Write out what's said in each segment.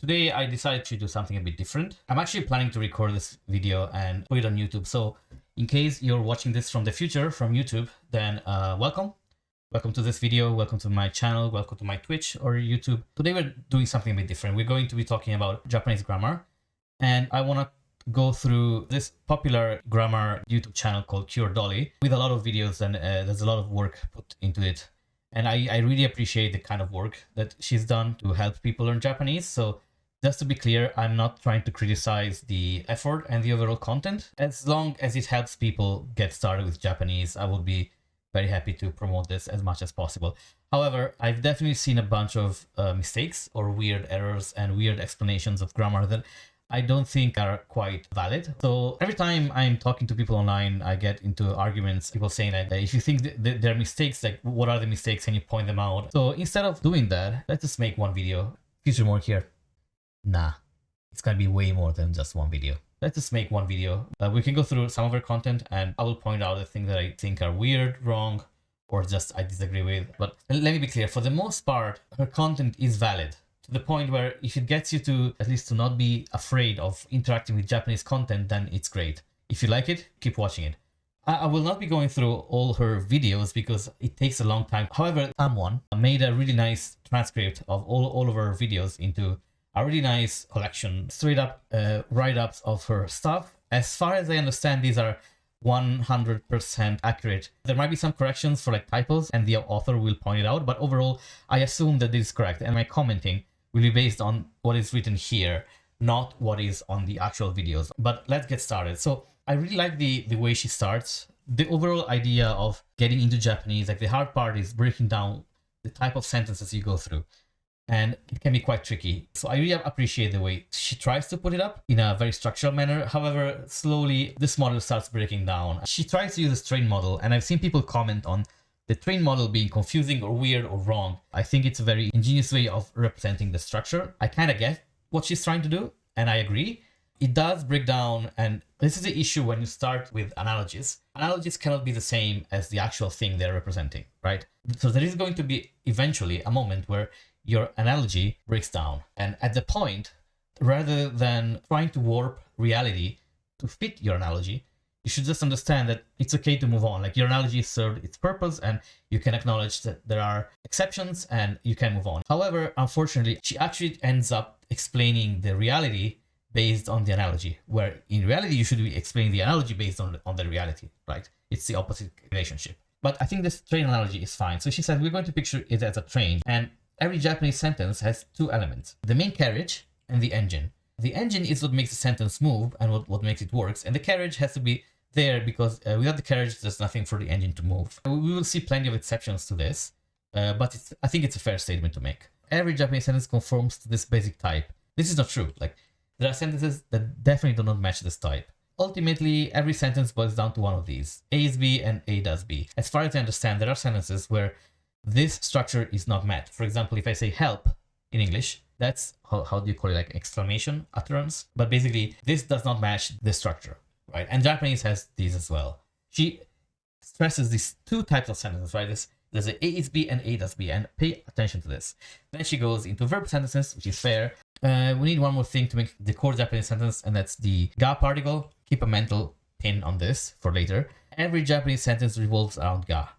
Today I decided to do something a bit different. I'm actually planning to record this video and put it on YouTube. So in case you're watching this from the future, from YouTube, then welcome. Welcome to this video, welcome to my channel, welcome to my Twitch or YouTube. Today we're doing something a bit different. We're going to be talking about Japanese grammar. And I want to go through this popular grammar YouTube channel called Cure Dolly with a lot of videos, and there's a lot of work put into it. And I really appreciate the kind of work that she's done to help people learn Japanese. So just to be clear, I'm not trying to criticize the effort and the overall content. As long as it helps people get started with Japanese, I would be very happy to promote this as much as possible. However, I've definitely seen a bunch of mistakes or weird errors and weird explanations of grammar that I don't think are quite valid. So every time I'm talking to people online, I get into arguments, people saying that if you think there are mistakes, like what are the mistakes, can you point them out? So instead of doing that, let's just make one video. Future more here. Nah, it's gonna be way more than just one video. Let's just make one video. We can go through some of her content and I will point out the things that I think are weird, wrong, or just I disagree with. But let me be clear, for the most part, her content is valid to the point where if it gets you to at least to not be afraid of interacting with Japanese content, then it's great. If you like it, keep watching it. I will not be going through all her videos because it takes a long time. However, someone made a really nice transcript of all of her videos into a really nice collection, straight up write-ups of her stuff. As far as I understand, these are 100% accurate. There might be some corrections for like typos and the author will point it out, but overall, I assume that this is correct. And my commenting will be based on what is written here, not what is on the actual videos. But let's get started. So I really like the way she starts. The overall idea of getting into Japanese, like the hard part is breaking down the type of sentences you go through. And it can be quite tricky. So I really appreciate the way she tries to put it up in a very structural manner. However, slowly this model starts breaking down. She tries to use a train model, and I've seen people comment on the train model being confusing or weird or wrong. I think it's a very ingenious way of representing the structure. I kind of get what she's trying to do, and I agree. It does break down, and this is the issue when you start with analogies. Analogies cannot be the same as the actual thing they're representing, right? So there is going to be eventually a moment where your analogy breaks down. And at the point, rather than trying to warp reality to fit your analogy, you should just understand that it's okay to move on. Like your analogy served its purpose and you can acknowledge that there are exceptions and you can move on. However, unfortunately, she actually ends up explaining the reality based on the analogy, where in reality, you should be explaining the analogy based on the reality, right? It's the opposite relationship. But I think this train analogy is fine. So she said, we're going to picture it as a train, and every Japanese sentence has two elements, the main carriage and the engine. The engine is what makes the sentence move and what makes it works. And the carriage has to be there because without the carriage, there's nothing for the engine to move. We will see plenty of exceptions to this, but I think it's a fair statement to make. Every Japanese sentence conforms to this basic type. This is not true. Like there are sentences that definitely do not match this type. Ultimately, every sentence boils down to one of these. A is B and A does B. As far as I understand, there are sentences where this structure is not met. For example, if I say help in English, that's, how do you call it, like exclamation utterance? But basically, this does not match the structure, right? And Japanese has these as well. She stresses these two types of sentences, right? There's a is B and A does B, and pay attention to this. Then she goes into verb sentences, which is fair. We need one more thing to make the core Japanese sentence, and that's the ga particle. Keep a mental pin on this for later. Every Japanese sentence revolves around ga.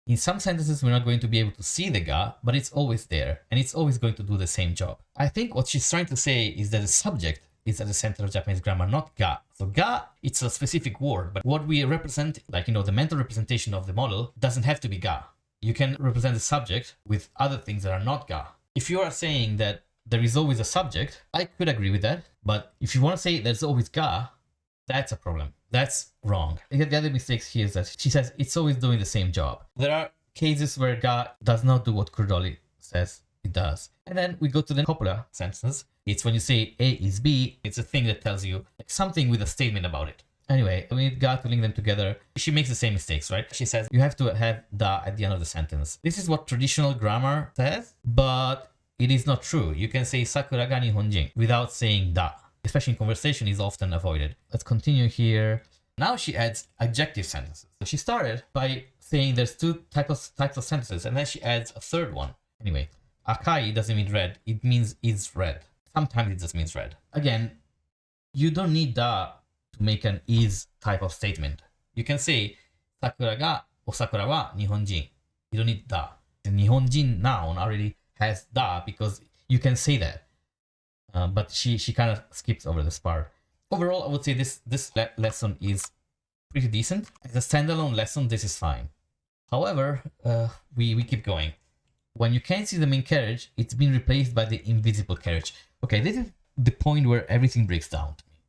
In some sentences, we're not going to be able to see the ga, but it's always there, and it's always going to do the same job. I think what she's trying to say is that the subject is at the center of Japanese grammar, not ga. So ga, it's a specific word, but what we represent, like, the mental representation of the model doesn't have to be ga. You can represent the subject with other things that are not ga. If you are saying that there is always a subject, I could agree with that, but if you want to say there's always ga, that's a problem. That's wrong. The other mistake here is that she says it's always doing the same job. There are cases where ga does not do what Cure Dolly says it does. And then we go to the copula sentences. It's when you say A is B, it's a thing that tells you like something with a statement about it. Anyway, we need ga to link them together. She makes the same mistakes, right? She says you have to have da at the end of the sentence. This is what traditional grammar says, but it is not true. You can say sakura ga nihonjin without saying da. Especially in conversation, is often avoided. Let's continue here. Now she adds adjective sentences. So she started by saying there's two types of sentences, and then she adds a third one. Anyway, akai doesn't mean red, it means is red. sometimes it just means red. Again, you don't need da to make an is type of statement. You can say Sakura ga osakura wa Nihonjin. You don't need da. The Nihonjin noun already has da because you can say that. But she kind of skips over this part. Overall, I would say this lesson is pretty decent. As a standalone lesson, this is fine. However, we keep going. When you can't see the main carriage, it's been replaced by the invisible carriage. Okay, this is the point where everything breaks down to me.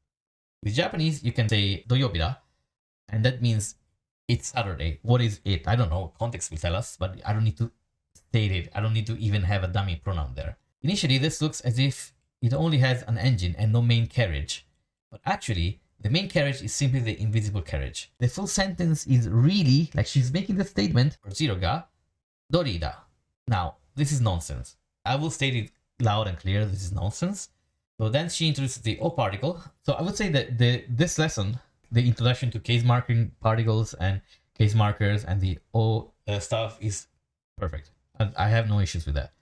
With Japanese, you can say doyobira, and that means it's Saturday. What is it? I don't know. Context will tell us, but I don't need to state it. I don't need to even have a dummy pronoun there. Initially, this looks as if it only has an engine and no main carriage. But actually, the main carriage is simply the invisible carriage. The full sentence is really, like she's making the statement, Zero ga dori da. Now, this is nonsense. I will state it loud and clear, this is nonsense. So then she introduces the O particle. So I would say that this lesson, the introduction to case marking particles and case markers and the O stuff is perfect. And I have no issues with that.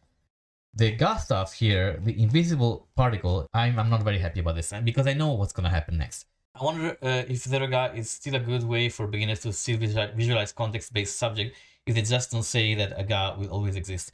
The ga stuff here, the invisible particle, I'm not very happy about this because I know what's going to happen next. I wonder if zero ga is still a good way for beginners to still visualize context-based subject if they just don't say that a ga will always exist.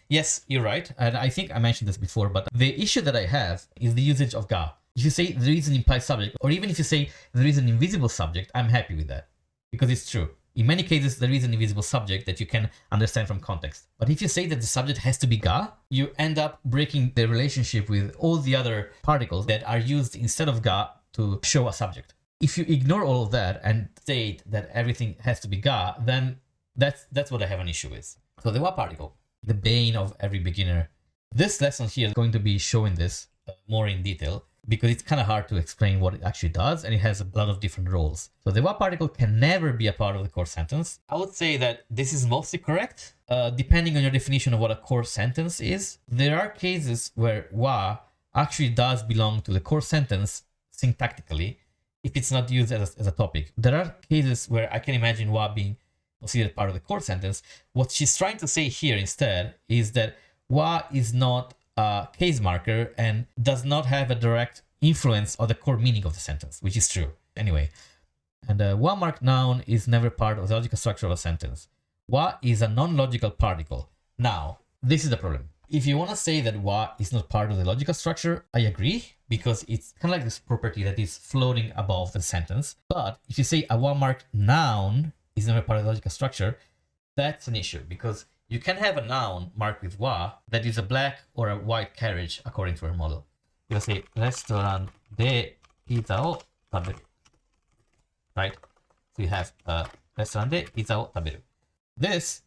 Yes, you're right. And I think I mentioned this before, but the issue that I have is the usage of ga. If you say there is an implied subject, or even if you say there is an invisible subject, I'm happy with that because it's true. In many cases, there is an invisible subject that you can understand from context. But if you say that the subject has to be ga, you end up breaking the relationship with all the other particles that are used instead of ga to show a subject. If you ignore all of that and state that everything has to be ga, then that's what I have an issue with. So the wa particle, the bane of every beginner. This lesson here is going to be showing this more in detail because it's kind of hard to explain what it actually does and it has a lot of different roles. So the wa particle can never be a part of the core sentence. I would say that this is mostly correct, depending on your definition of what a core sentence is. There are cases where wa actually does belong to the core sentence syntactically if it's not used as a topic. There are cases where I can imagine wa being considered part of the core sentence. What she's trying to say here instead is that wa is not a case marker and does not have a direct influence on the core meaning of the sentence, which is true. Anyway, and wa marked noun is never part of the logical structure of a sentence. Wa is a non-logical particle. Now, this is the problem. If you want to say that wa is not part of the logical structure, I agree, because it's kind of like this property that is floating above the sentence. But if you say a wa marked noun is never part of the logical structure, that's an issue because you can have a noun marked with wa that is a black or a white carriage according to our model. You will say restaurant de pizza o taberu. Right? So you have restaurant de pizza o taberu. This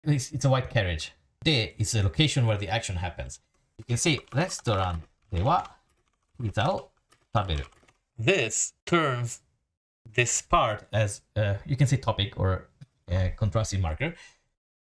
is it's a white carriage. De is the location where the action happens. You can say restaurant de wa pizza o taberu. This turns this part as you can say topic or contrasting marker.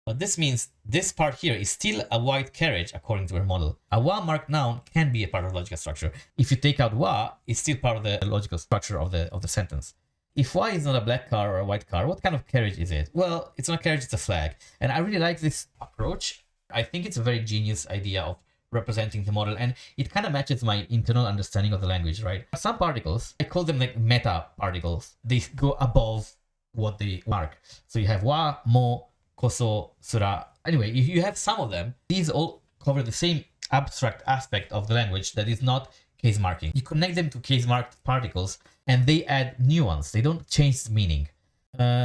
But this means this part here is still a white carriage according to our model. A wa marked noun can be a part of the logical structure. If you take out wa, it's still part of the logical structure of the sentence. If wa is not a black car or a white car, what kind of carriage is it? Well, it's not a carriage, it's a flag. And I really like this approach. I think it's a very genius idea of representing the model, and it kind of matches my internal understanding of the language, right? Some particles, I call them like meta particles. They go above what they mark. So you have wa, mo, koso, sura. Anyway, if you have some of them, these all cover the same abstract aspect of the language that is not case marking. You connect them to case marked particles and they add nuance. They don't change the meaning.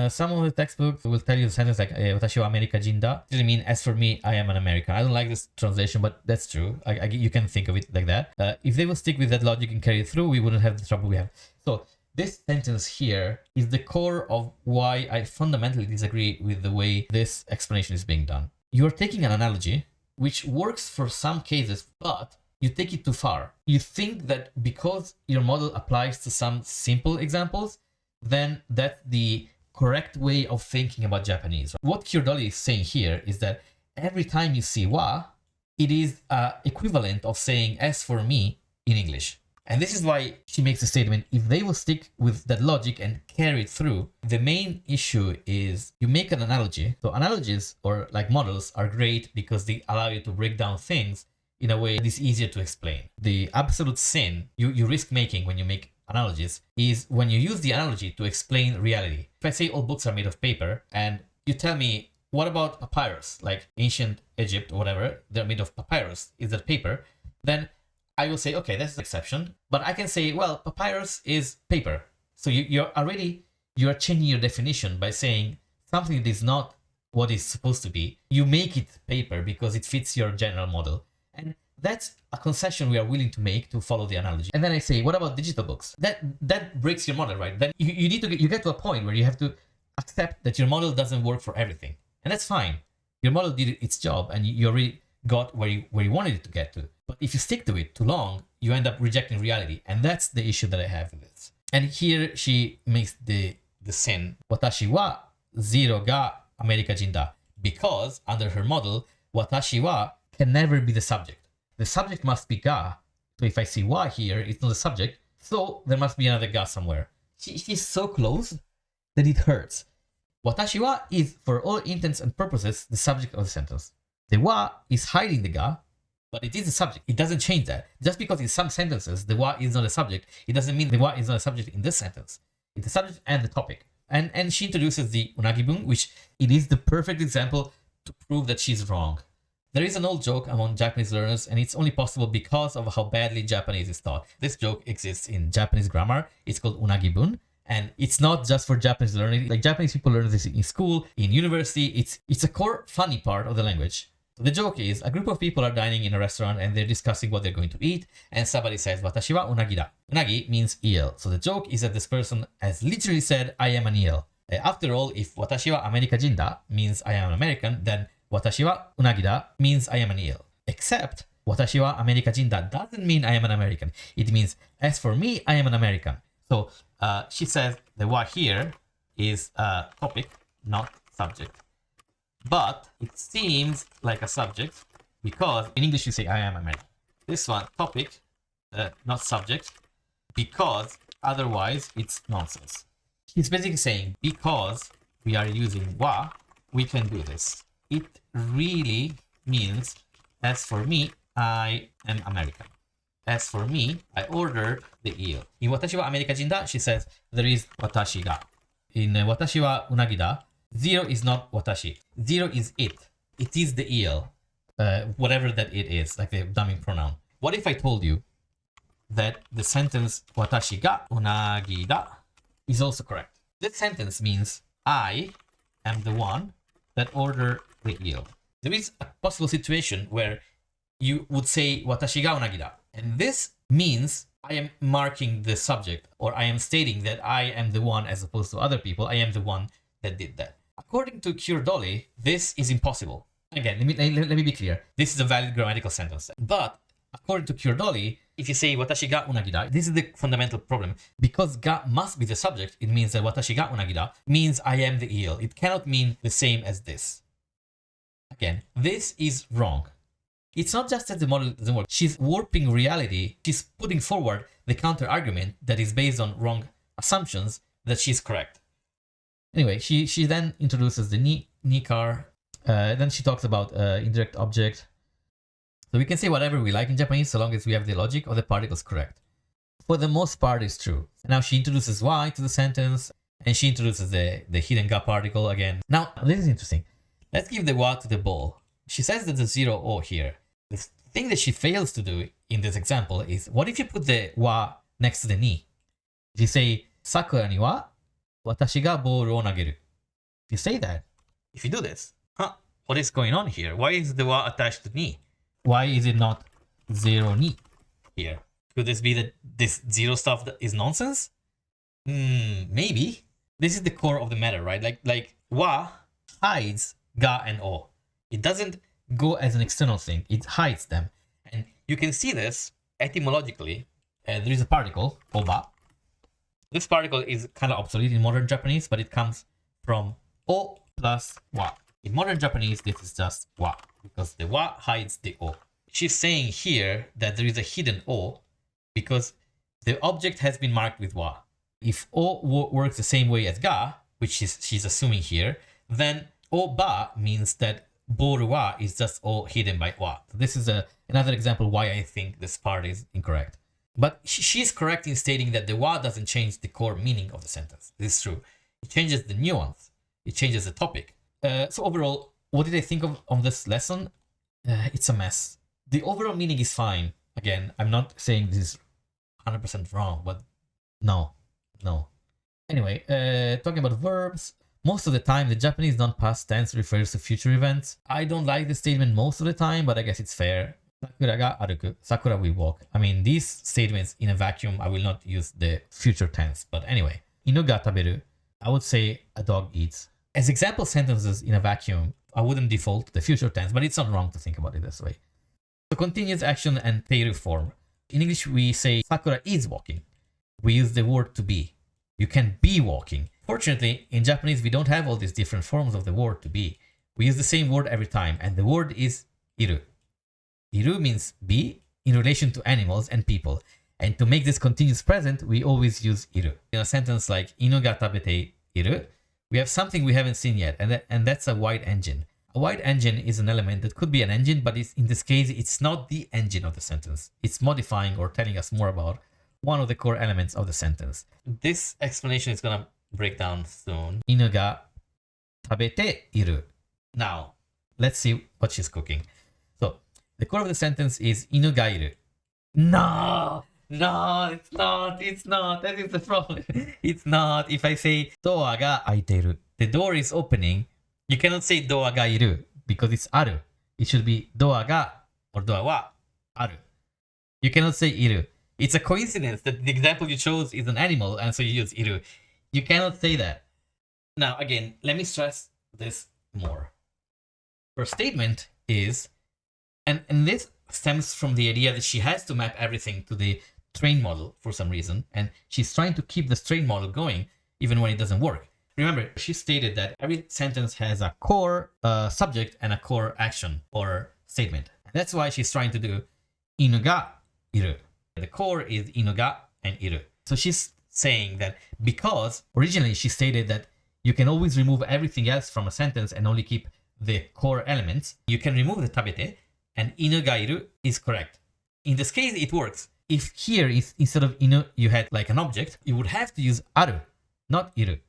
Some of the textbooks will tell you the sentence like "Watashi wa America jin da." It mean, as for me, I am an American. I don't like this translation, but that's true. You can think of it like that. If they will stick with that logic and carry it through, we wouldn't have the trouble we have. So this sentence here is the core of why I fundamentally disagree with the way this explanation is being done. You're taking an analogy which works for some cases, but you take it too far. You think that because your model applies to some simple examples, then that's the correct way of thinking about Japanese. What Cure Dolly is saying here is that every time you see wa, it is equivalent of saying as for me in English. And this is why she makes a statement, if they will stick with that logic and carry it through, the main issue is you make an analogy. So analogies or like models are great because they allow you to break down things in a way that is easier to explain. The absolute sin you risk making when you make analogies is when you use the analogy to explain reality. If I say all books are made of paper and you tell me, what about papyrus? Like ancient Egypt or whatever, they're made of papyrus. Is that paper? Then I will say, okay, that's an exception. But I can say, well, papyrus is paper. So you're changing your definition by saying something that is not what it's supposed to be. You make it paper because it fits your general model. And that's a concession we are willing to make to follow the analogy. And then I say, what about digital books? That breaks your model, right? Then you get to a point where you have to accept that your model doesn't work for everything. And that's fine. Your model did its job and you already got where you wanted it to get to. But if you stick to it too long, you end up rejecting reality. And that's the issue that I have with this. And here she makes the sin. Watashi wa zero ga America jin da. Because under her model, watashi wa can never be the subject. The subject must be ga. So if I see wa here, it's not the subject. So there must be another ga somewhere. She's so close that it hurts. Watashi wa is, for all intents and purposes, the subject of the sentence. The wa is hiding the ga, but it is the subject. It doesn't change that. Just because in some sentences the wa is not a subject, it doesn't mean the wa is not a subject in this sentence. It's the subject and the topic. And she introduces the Unagi-bun, which it is the perfect example to prove that she's wrong. There is an old joke among Japanese learners, and it's only possible because of how badly Japanese is taught. This joke exists in Japanese grammar. It's called Unagi-bun. And it's not just for Japanese learning. Like Japanese people learn this in school, in university. It's a core funny part of the language. So the joke is, a group of people are dining in a restaurant and they're discussing what they're going to eat. And somebody says, watashi wa unagi da. Unagi means eel. So the joke is that this person has literally said, I am an eel. After all, if watashi wa America jin da means I am an American, then watashi wa unagi da means I am an eel. Except, watashi wa America jin da doesn't mean I am an American. It means, as for me, I am an American. So she says the wa here is a topic, not subject. But it seems like a subject because in English you say I am American. This one, topic, not subject, because otherwise it's nonsense. He's basically saying because we are using wa, we can do this. It really means, as for me, I am American. As for me, I ordered the eel. In watashi wa America jin da, she says there is watashi ga. In watashi wa unagi da, zero is not watashi. Zero is it. It is the eel. Whatever that it is, like the dummy pronoun. What if I told you that the sentence watashi ga unagi da is also correct? This sentence means I am the one that ordered the eel. There is a possible situation where you would say watashi ga unagi da. And this means I am marking the subject, or I am stating that I am the one as opposed to other people. I am the one that did that. According to Cure Dolly, this is impossible. Again, let me be clear. This is a valid grammatical sentence. But according to Cure Dolly, if you say watashi ga unagi da, this is the fundamental problem. Because ga must be the subject, it means that watashi ga unagi da means I am the eel. It cannot mean the same as this. Again, this is wrong. It's not just that the model doesn't work. She's warping reality. She's putting forward the counter argument that is based on wrong assumptions that she's correct. Anyway, she then introduces the ni car. Then she talks about indirect object. So we can say whatever we like in Japanese so long as we have the logic of the particles correct. For the most part, it's true. Now she introduces y to the sentence, and she introduces the hidden ga particle again. Now, this is interesting. Let's give the wa to the ball. She says that there's zero o here. The thing that she fails to do in this example is, what if you put the wa next to the ni? If you say, Sakura ni wa watashi ga boru o nageru. If you say that, if you do this, what is going on here? Why is the wa attached to ni? Why is it not zero ni here? Could this be that this zero stuff is nonsense? Maybe. This is the core of the matter, right? Like wa hides ga and o. It doesn't go as an external thing. It hides them. And you can see this etymologically. There is a particle, oba. This particle is kind of obsolete in modern Japanese, but it comes from o plus wa. In modern Japanese, this is just wa, because the wa hides the o. She's saying here that there is a hidden o because the object has been marked with wa. If o works the same way as ga, which she's assuming here, then o ba means that boru wa is just all hidden by wa. This is another example why I think this part is incorrect. But she's correct in stating that the wa doesn't change the core meaning of the sentence. This is true. It changes the nuance. It changes the topic. So overall, what did I think of this lesson? It's a mess. The overall meaning is fine. Again, I'm not saying this is 100% wrong, but no. Anyway, talking about verbs, most of the time the Japanese non-past tense refers to future events. I don't like this statement most of the time, but I guess it's fair. Sakura ga aruku, Sakura will walk. I mean, these statements in a vacuum, I will not use the future tense. But anyway, inu ga taberu, I would say a dog eats. As example sentences in a vacuum, I wouldn't default to the future tense, but it's not wrong to think about it this way. So continuous action and teiru form. In English, we say Sakura is walking. We use the word to be. You can be walking. Fortunately, in Japanese, we don't have all these different forms of the word to be. We use the same word every time, and the word is iru. Iru means be in relation to animals and people. And to make this continuous present, we always use iru. In a sentence like inu ga tabete iru, we have something we haven't seen yet, and that's a wide engine. A wide engine is an element that could be an engine, but in this case, it's not the engine of the sentence. It's modifying or telling us more about one of the core elements of the sentence. This explanation is gonna break down soon. Inu ga tabete iru. Now, let's see what she's cooking. So, the core of the sentence is inu ga iru. No, it's not. That is the problem. It's not. If I say doa ga aiteru, the door is opening, you cannot say doa ga iru because it's aru. It should be doa ga or doa wa aru. You cannot say iru. It's a coincidence that the example you chose is an animal and so you use iru. You cannot say that. Now, again, let me stress this more. Her statement is, and this stems from the idea that she has to map everything to the train model for some reason, and she's trying to keep the train model going even when it doesn't work. Remember, she stated that every sentence has a core subject and a core action or statement. And that's why she's trying to do inu ga iru. The core is inu ga and iru. So she's saying that because originally she stated that you can always remove everything else from a sentence and only keep the core elements, you can remove the tabete and inu ga iru is correct. In this case, it works. If here is instead of inu, you had like an object, you would have to use aru, not iru.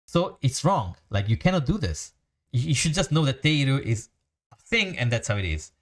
So it's wrong. Like you cannot do this. You should just know that teiru is a thing and that's how it is.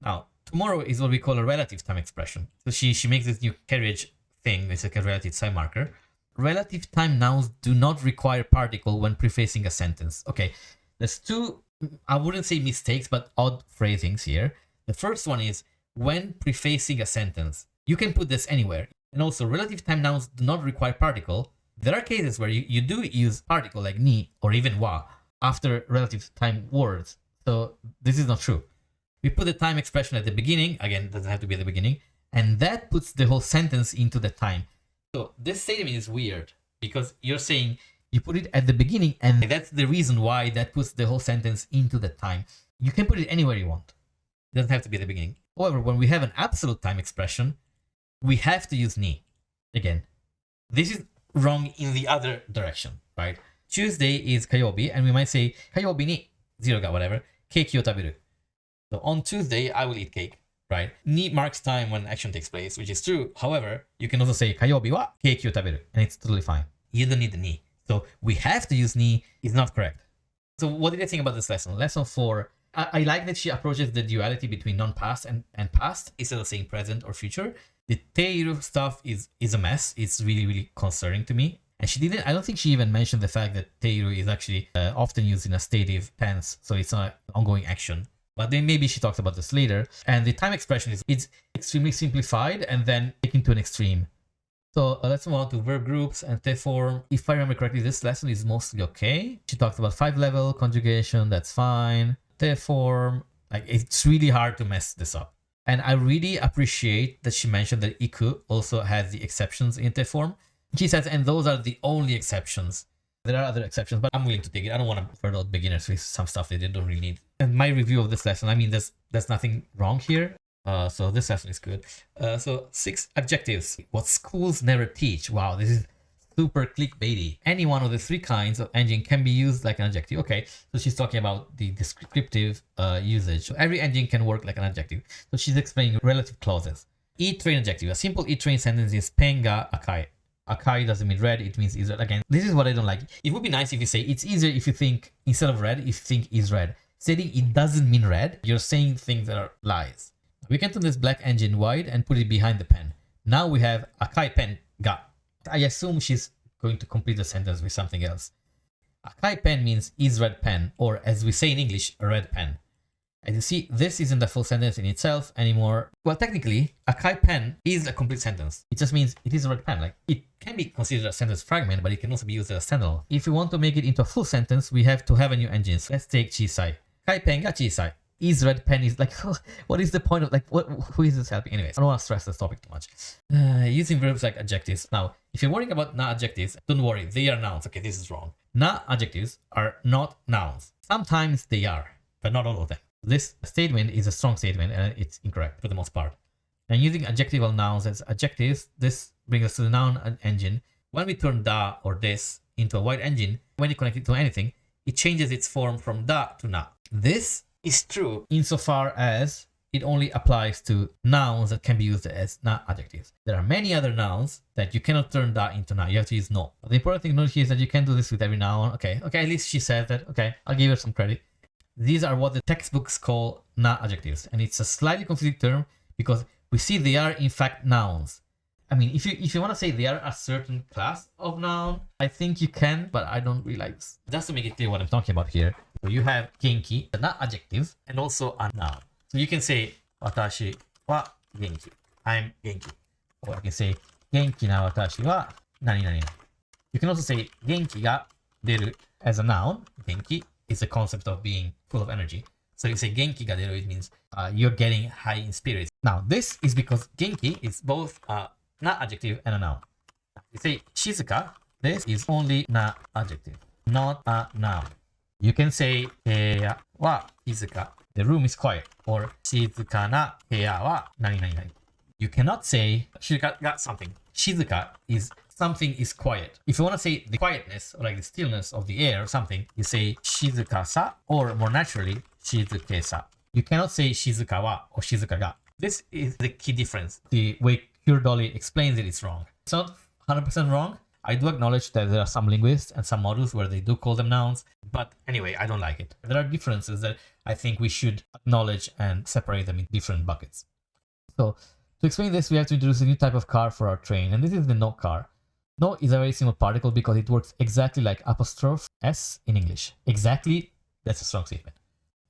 Now, tomorrow is what we call a relative time expression. So she makes this new carriage thing. It's like a relative time marker. Relative time nouns do not require particle when prefacing a sentence. Okay, there's two, I wouldn't say mistakes, but odd phrasings here. The first one is when prefacing a sentence. You can put this anywhere. And also, relative time nouns do not require particle. There are cases where you do use particle like ni or even wa after relative time words. So this is not true. We put the time expression at the beginning. Again, it doesn't have to be at the beginning. And that puts the whole sentence into the time. So this statement is weird because you're saying you put it at the beginning and that's the reason why that puts the whole sentence into the time. You can put it anywhere you want. It doesn't have to be at the beginning. However, when we have an absolute time expression, we have to use ni. Again, this is wrong in the other direction, right? Tuesday is kayobi and we might say kayobi ni zero ga whatever, keiki o taberu. So on Tuesday, I will eat cake, right? Ni marks time when action takes place, which is true. However, you can also say kayobi wa keiki o taberu, and it's totally fine. You don't need the ni. So we have to use ni is not correct. So what did I think about this lesson? Lesson 4. I like that she approaches the duality between non-past and past instead of saying present or future. The teiru stuff is a mess. It's really, really concerning to me. And she didn't, I don't think she even mentioned the fact that teiru is actually often used in a stative tense. So it's not an ongoing action. But then maybe she talks about this later. And the time expression it's extremely simplified and then taken to an extreme. So let's move on to verb groups and te form. If I remember correctly, this lesson is mostly okay. She talked about 5-level conjugation. That's fine. Te form, like it's really hard to mess this up. And I really appreciate that she mentioned that iku also has the exceptions in te form. She says, and those are the only exceptions. There are other exceptions, but I'm willing to take it. I don't want to refer out beginners with some stuff that they don't really need. And my review of this lesson, I mean, there's nothing wrong here. So this lesson is good. So 6 adjectives. What schools never teach. Wow, this is super clickbaity. Any one of the three kinds of engine can be used like an adjective. Okay, so she's talking about the descriptive usage. So every engine can work like an adjective. So she's explaining relative clauses. E-train adjective. A simple E-train sentence is pen ga akai. Akai doesn't mean red, it means is red. Again, this is what I don't like. It would be nice if you say it's easier if you think instead of red, if you think is red. Saying it doesn't mean red, you're saying things that are lies. We can turn this black engine wide and put it behind the pen. Now we have akai pen ga. I assume she's going to complete the sentence with something else. Akai pen means is red pen, or as we say in English, a red pen. As you see, this isn't a full sentence in itself anymore. Well, technically, akai pen is a complete sentence. It just means it is a red pen. Like, it can be considered a sentence fragment, but it can also be used as a standalone. If we want to make it into a full sentence, we have to have a new engine. So let's take chisai. Akai pen ga chisai. Is red pen is like, what is the point of, like, who is this helping? Anyways, I don't want to stress this topic too much. Using verbs like adjectives. Now, if you're worrying about na-adjectives, don't worry, they are nouns. Okay, this is wrong. Na-adjectives are not nouns. Sometimes they are, but not all of them. This statement is a strong statement and it's incorrect for the most part. And using adjectival nouns as adjectives, this brings us to the noun engine. When we turn da or this into a white engine, when you connect it to anything, it changes its form from da to na. This is true insofar as it only applies to nouns that can be used as na adjectives. There are many other nouns that you cannot turn da into na. You have to use no. But the important thing to note here is that you can do this with every noun. Okay, at least she said that. Okay, I'll give her some credit. These are what the textbooks call na adjectives, and it's a slightly confusing term because we see they are in fact nouns. I mean, if you want to say they are a certain class of noun, I think you can, but I don't really like this. Just to make it clear what I'm talking about here. So you have genki, the na adjective, and also a noun. So you can say watashi wa genki. I'm genki. Or you can say genki na watashi wa nani nani. You can also say genki ga deru as a noun. Genki is the concept of being full of energy. So you say genki ga deru, it means you're getting high in spirits. Now this is because genki is both a na adjective and a noun. You say shizuka, this is only na adjective, not a noun. You can say heya wa shizuka, the room is quiet, or shizuka na heya wa nani nani nani. You cannot say shizuka ga something. Shizuka is something is quiet. If you want to say the quietness or like the stillness of the air or something, you say shizuka sa, or more naturally, shizuke sa. You cannot say shizuka wa or shizuka ga. This is the key difference. The way Cure Dolly explains it is wrong. It's not 100% wrong. I do acknowledge that there are some linguists and some models where they do call them nouns, but anyway, I don't like it. There are differences that I think we should acknowledge and separate them in different buckets. So to explain this, we have to introduce a new type of car for our train, and this is the no car. No is a very simple particle because it works exactly like apostrophe S in English. Exactly, that's a strong statement.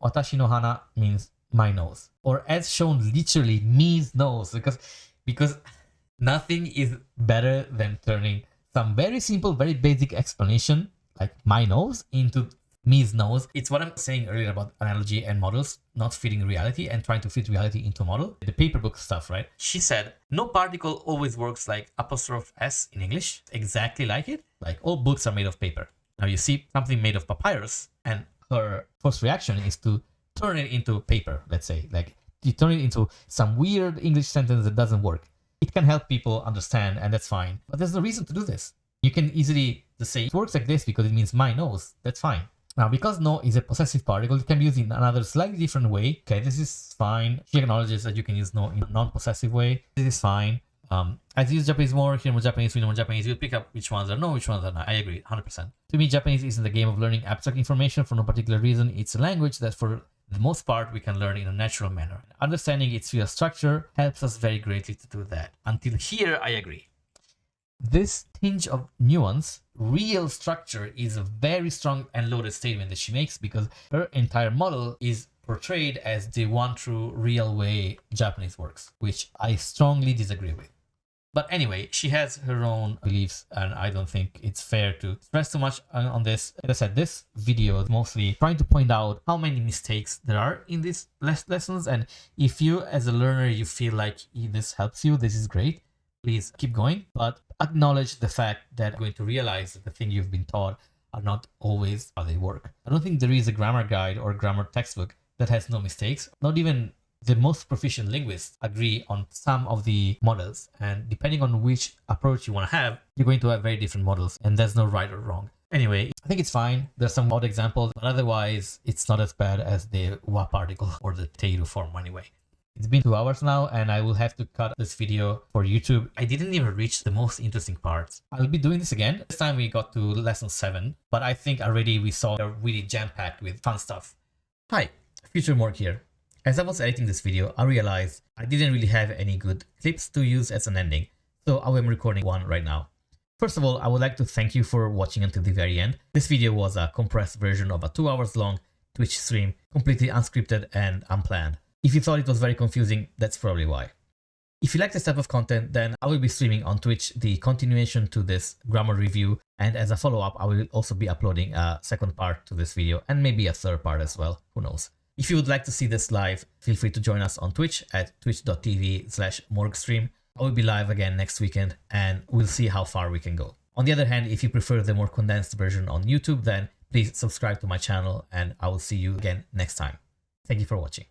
Watashi no hana means my nose, or as shown literally me's nose, because nothing is better than turning some very simple, very basic explanation like my nose into me's nose. It's what I'm saying earlier about analogy and models not fitting reality and trying to fit reality into a model. The paper book stuff, right? She said, no particle always works like apostrophe S in English, exactly like it. Like all books are made of paper. Now you see something made of papyrus and her first reaction is to turn it into paper, let's say. Like you turn it into some weird English sentence that doesn't work. It can help people understand and that's fine. But there's no reason to do this. You can easily just say it works like this because it means my nose. That's fine. Now, because no is a possessive particle, it can be used in another slightly different way. Okay, this is fine. She acknowledges that you can use no in a non-possessive way. This is fine. As you use Japanese more, hear more Japanese, read more Japanese, you'll pick up which ones are no, which ones are not. I agree, 100%. To me, Japanese isn't the game of learning abstract information for no particular reason. It's a language that for the most part we can learn in a natural manner. Understanding its real structure helps us very greatly to do that. Until here, I agree. This tinge of nuance, real structure, is a very strong and loaded statement that she makes because her entire model is portrayed as the one true real way Japanese works, which I strongly disagree with. But anyway, she has her own beliefs and I don't think it's fair to stress too much on this. As I said, this video is mostly trying to point out how many mistakes there are in these lessons, and if you as a learner, you feel like this helps you, this is great. Please keep going, but acknowledge the fact that you're going to realize that the thing you've been taught are not always how they work. I don't think there is a grammar guide or grammar textbook that has no mistakes. Not even The most proficient linguists agree on some of the models, and depending on which approach you want to have, you're going to have very different models, and there's no right or wrong. Anyway, I think it's fine. There's some odd examples, but otherwise it's not as bad as the wa particle or the teiru form anyway. It's been 2 hours now, and I will have to cut this video for YouTube. I didn't even reach the most interesting parts. I'll be doing this again. This time we got to lesson 7, but I think already we saw they're really jam-packed with fun stuff. Hi, Future Morg here. As I was editing this video, I realized I didn't really have any good clips to use as an ending, so I am recording one right now. First of all, I would like to thank you for watching until the very end. This video was a compressed version of a 2 hours long Twitch stream, completely unscripted and unplanned. If you thought it was very confusing, that's probably why. If you like this type of content, then I will be streaming on Twitch the continuation to this grammar review, and as a follow-up, I will also be uploading a second part to this video and maybe a third part as well, who knows. If you would like to see this live, feel free to join us on Twitch at twitch.tv/morgstream. I will be live again next weekend, and we'll see how far we can go. On the other hand, if you prefer the more condensed version on YouTube, then please subscribe to my channel, and I will see you again next time. Thank you for watching.